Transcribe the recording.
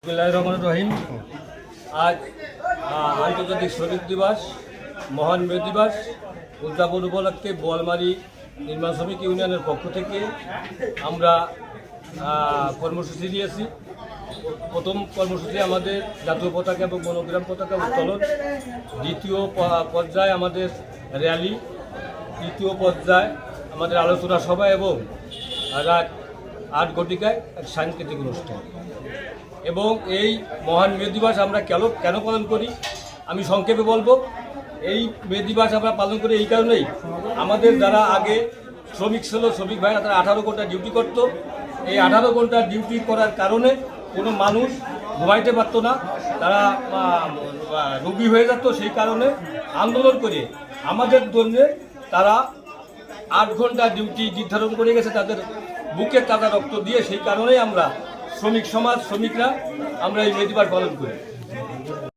বিসমিল্লাহির রহমানির রহিম। আজ আন্তর্জাতিক শ্রমিক দিবস, মহান মে দিবস উদযাপন উপলক্ষে বোয়ালমারী নির্মাণ শ্রমিক ইউনিয়নের পক্ষ থেকে আমরা কর্মসূচি দিয়েছি। প্রথম কর্মসূচি আমাদের জাতীয় পতাকা এবং মনোগ্রাম পতাকা উত্তোলন, দ্বিতীয় পর্যায়ে আমাদের র্যালি, তৃতীয় পর্যায়ে আমাদের আলোচনা সভা এবং রাত 8 ঘটিকায় এক সাংস্কৃতিক অনুষ্ঠান। এবং এই মহান মে দিবস আমরা কেন পালন করি আমি সংক্ষেপে বলবো। এই মে দিবস আমরা পালন করি এই কারণেই, আমাদের যারা আগে শ্রমিক ছিল, শ্রমিক ভাইরা তারা 18 ঘন্টা ডিউটি করত। এই 18 ঘন্টা ডিউটি করার কারণে কোনো মানুষ ঘুমাইতে পারতো না, তারা রোগী হয়ে যেত। সেই কারণে আন্দোলন করে আমাদের জন্য তারা 8 ঘন্টা ডিউটি নির্ধারণ করে গেছে, তাদের বুকে তাজা রক্ত দিয়ে। সেই কারণেই আমরা শ্রমিক সমাজ, শ্রমিকরা আমরা এই মে দিবস পালন করি।